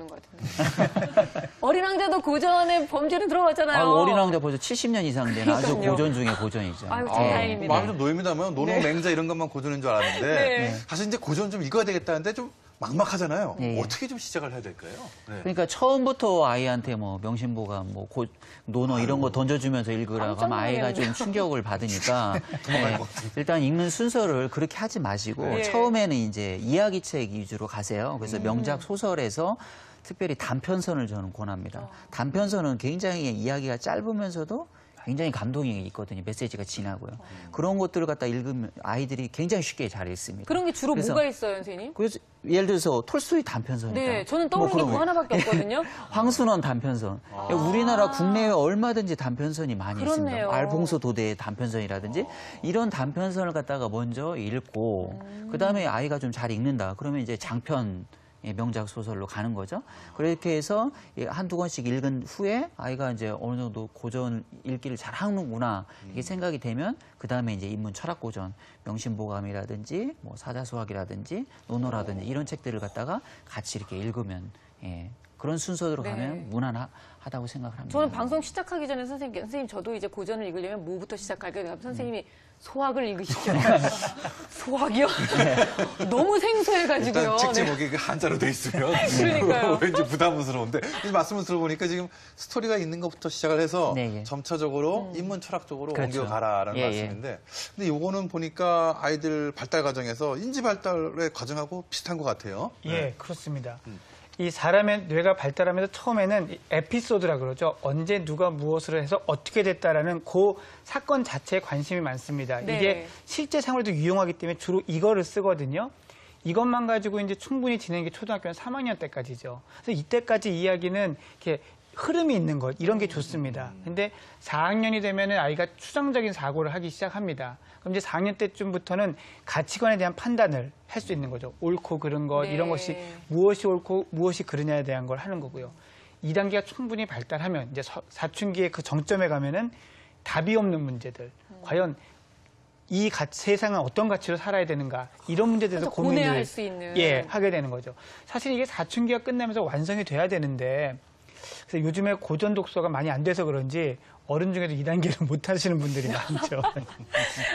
되는 것 같은데. 어린 왕자도 고전의 범주는 들어갔잖아요. 어린 왕자 벌써 70년 이상 된 아주 그러니까요. 고전 중에 고전이죠. 아유, 참 다행입니다. 마음이 좀 놓입니다만 노노맹자 이런 것만 고전인 줄 알았는데 네. 사실 이제 고전 좀 읽어야 되겠다는데 좀 막막하잖아요. 네. 어떻게 좀 시작을 해야 될까요? 네. 그러니까 처음부터 아이한테 뭐 명심보감, 뭐 논어 이런 거 던져주면서 읽으라고 하면 아이가 좀 충격을 받으니까 네, 일단 읽는 순서를 그렇게 하지 마시고 네. 처음에는 이제 이야기책 위주로 가세요. 그래서 명작 소설에서 특별히 단편선을 저는 권합니다. 단편선은 굉장히 이야기가 짧으면서도 굉장히 감동이 있거든요. 메시지가 진하고요. 그런 것들을 갖다 읽으면 아이들이 굉장히 쉽게 잘 읽습니다. 그런 게 주로 그래서- 뭐가 있어요, 선생님? 그래서 예를 들어서 톨스토이 단편선이다. 네, 저는 떠오르는 게 그런 그거 거. 하나밖에 없거든요. 황순원 단편선. 우리나라 국내에 얼마든지 단편선이 많이 그렇네요. 있습니다. 알퐁소 도데의 단편선이라든지 이런 단편선을 갖다가 먼저 읽고 그다음에 아이가 좀 잘 읽는다. 그러면 이제 장편 명작 소설로 가는 거죠. 그렇게 해서 한두 권씩 읽은 후에 아이가 이제 어느 정도 고전 읽기를 잘 하는구나 이게 생각이 되면 그다음에 이제 인문 철학 고전, 명심보감이라든지 뭐 사자수학이라든지 논어라든지 이런 책들을 갖다가 같이 이렇게 읽으면 그런 순서대로 네. 가면 무난하다고 생각을 합니다. 저는 방송 시작하기 전에 선생님 저도 이제 고전을 읽으려면 뭐부터 시작할까요? 그러면 선생님이 소학을 읽으십시오. 소학이요? 너무 생소해가지고요. 일단 책 네. 제목이 그 한자로 돼 있으면 그러니까요. 왠지 부담스러운데 이 말씀을 들어보니까 지금 스토리가 있는 것부터 시작을 해서 네, 예. 음. 점차적으로 인문 철학적으로 그렇죠. 옮겨가라라는 예, 예. 말씀인데 근데 요거는 보니까 아이들 발달 과정에서 인지 발달의 과정하고 비슷한 것 같아요. 예, 그렇습니다. 이 사람의 뇌가 발달하면서 처음에는 이 에피소드라 그러죠. 언제 누가 무엇을 해서 어떻게 됐다라는 그 사건 자체에 관심이 많습니다. 네. 이게 실제 생활에도 유용하기 때문에 주로 이거를 쓰거든요. 이것만 가지고 이제 충분히 진행이 게 초등학교 3학년 때까지죠. 그래서 이때까지 이야기는 이렇게 흐름이 있는 것, 이런 게 좋습니다. 근데 4학년이 되면은 아이가 추상적인 사고를 하기 시작합니다. 그럼 이제 4학년 때쯤부터는 가치관에 대한 판단을 할 수 있는 거죠. 옳고 그른 것, 네. 이런 것이 무엇이 옳고 무엇이 그르냐에 대한 걸 하는 거고요. 2단계가 충분히 발달하면 이제 사춘기의 그 정점에 가면은 답이 없는 문제들, 과연 이 세상은 어떤 가치로 살아야 되는가, 이런 문제에 대해서 그래서 고민을 고뇌할 수 있는. 하게 되는 거죠. 사실 이게 사춘기가 끝나면서 완성이 돼야 되는데 그래서 요즘에 고전 독서가 많이 안 돼서 그런지 어른 중에도 2단계를 못 하시는 분들이 많죠.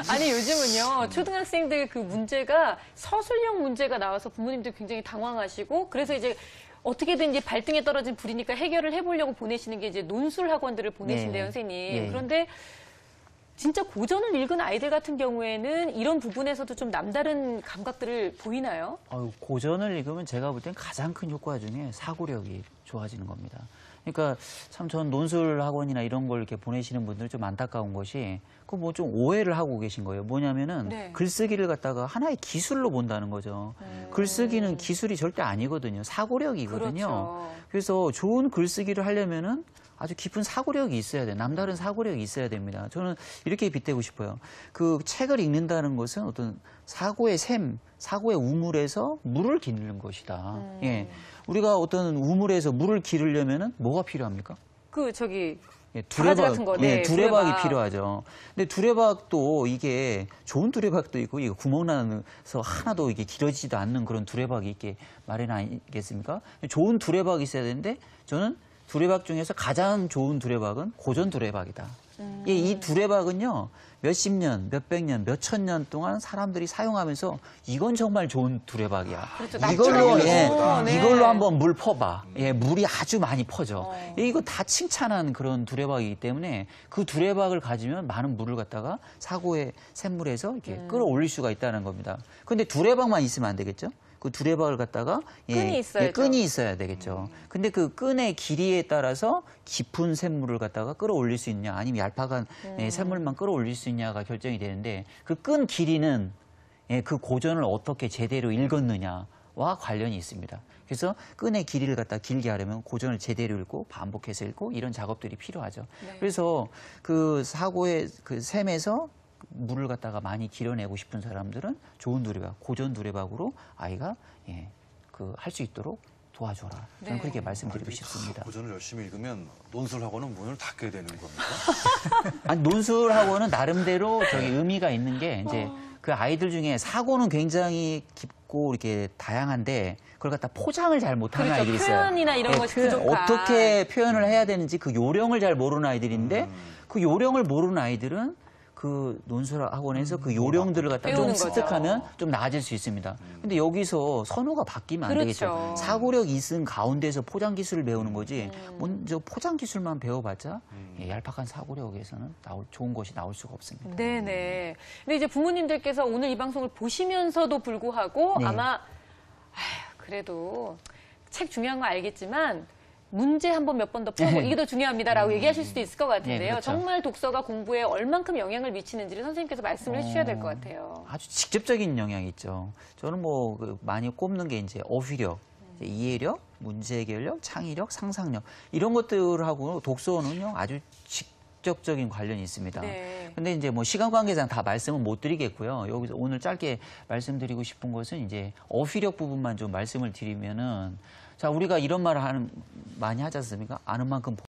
아니 요즘은요 초등학생들 그 문제가 서술형 문제가 나와서 부모님들 굉장히 당황하시고 그래서 이제 어떻게든 이제 발등에 떨어진 불이니까 해결을 해보려고 보내시는 게 이제 논술 학원들을 보내신대요, 네. 선생님. 예. 그런데 진짜 고전을 읽은 아이들 같은 경우에는 이런 부분에서도 좀 남다른 감각들을 보이나요? 고전을 읽으면 제가 볼 땐 가장 큰 효과 중에 사고력이 좋아지는 겁니다. 그러니까 참 전 논술 학원이나 이런 걸 이렇게 보내시는 분들 좀 안타까운 것이 그 뭐 좀 오해를 하고 계신 거예요. 뭐냐면은 네. 글쓰기를 갖다가 하나의 기술로 본다는 거죠. 글쓰기는 기술이 절대 아니거든요. 사고력이거든요. 그렇죠. 그래서 좋은 글쓰기를 하려면은 아주 깊은 사고력이 있어야 돼요. 남다른 사고력이 있어야 됩니다. 저는 이렇게 빗대고 싶어요. 그 책을 읽는다는 것은 어떤 사고의 샘, 사고의 우물에서 물을 기르는 것이다. 예. 우리가 어떤 우물에서 물을 기르려면은 뭐가 필요합니까? 바가지 같은 거, 네, 두레박이 두레박. 필요하죠. 근데 두레박도 이게 좋은 두레박도 있고 이거 구멍 나서 하나도 이게 길어지지도 않는 그런 두레박이 있게 마련 아니겠습니까? 좋은 두레박이 있어야 되는데 저는 두레박 중에서 가장 좋은 두레박은 고전 두레박이다. 이 두레박은요, 몇십 년, 몇백 년, 몇천 년 동안 사람들이 사용하면서 이건 정말 좋은 두레박이야. 그렇죠. 이걸로, 납작하게 네. 이걸로 한번 물 퍼봐. 물이 아주 많이 퍼져. 이거 다 칭찬한 그런 두레박이기 때문에 그 두레박을 가지면 많은 물을 갖다가 사고의 샘물에서 이렇게 끌어올릴 수가 있다는 겁니다. 근데 두레박만 있으면 안 되겠죠? 그 두레박을 갖다가 끈이 있어야죠. 끈이 있어야 되겠죠. 근데 그 끈의 길이에 따라서 깊은 샘물을 갖다가 끌어올릴 수 있냐, 아니면 얄팍한 샘물만 끌어올릴 수 있냐가 결정이 되는데 그 끈 길이는 그 고전을 어떻게 제대로 읽었느냐와 관련이 있습니다. 그래서 끈의 길이를 갖다 길게 하려면 고전을 제대로 읽고 반복해서 읽고 이런 작업들이 필요하죠. 네. 그래서 그 사고의 그 샘에서 물을 갖다가 많이 길어내고 싶은 사람들은 좋은 두레박, 고전 두레박으로 아이가 할 수 있도록 도와줘라. 저는 네. 그렇게 말씀드리고 싶습니다. 고전을 열심히 읽으면 논술학원은 문을 닫게 되는 겁니다. 아니, 논술학원은 나름대로 저기 의미가 있는 게 이제 그 아이들 중에 사고는 굉장히 깊고 있고 이렇게 다양한데 그걸 갖다 포장을 잘 못하는 그렇죠. 아이들이 있어요. 표현이나 이런 것이 부족한. 어떻게 표현을 해야 되는지 그 요령을 잘 모르는 아이들인데 그 요령을 모르는 아이들은 그 논술학원에서 그 요령들을 갖다 좀 배우는 거죠. 습득하면 좀 나아질 수 있습니다. 근데 여기서 선호가 바뀌면 안 그렇죠. 되겠죠. 사고력 이승 가운데서 포장 기술을 배우는 거지. 먼저 포장 기술만 배워봤자 얄팍한 사고력에서는 좋은 것이 나올 수가 없습니다. 네네. 근데 이제 부모님들께서 오늘 이 방송을 보시면서도 불구하고 네. 아마 그래도 책 중요한 거 알겠지만 문제 한번 몇 번 더 풀고 이게 더 중요합니다라고 얘기하실 수도 있을 것 같은데요. 네, 그렇죠. 정말 독서가 공부에 얼만큼 영향을 미치는지를 선생님께서 말씀을 해주셔야 될 것 같아요. 아주 직접적인 영향이 있죠. 저는 뭐 많이 꼽는 게 이제 어휘력, 이제 이해력, 문제 해결력, 창의력, 상상력 이런 것들하고 독서는요 아주 직접적인 관련이 있습니다. 네. 근데 이제 뭐 시간 관계상 다 말씀은 못 드리겠고요. 여기서 오늘 짧게 말씀드리고 싶은 것은 이제 어휘력 부분만 좀 말씀을 드리면은 자 우리가 이런 말을 많이 하지 않습니까? 아는 만큼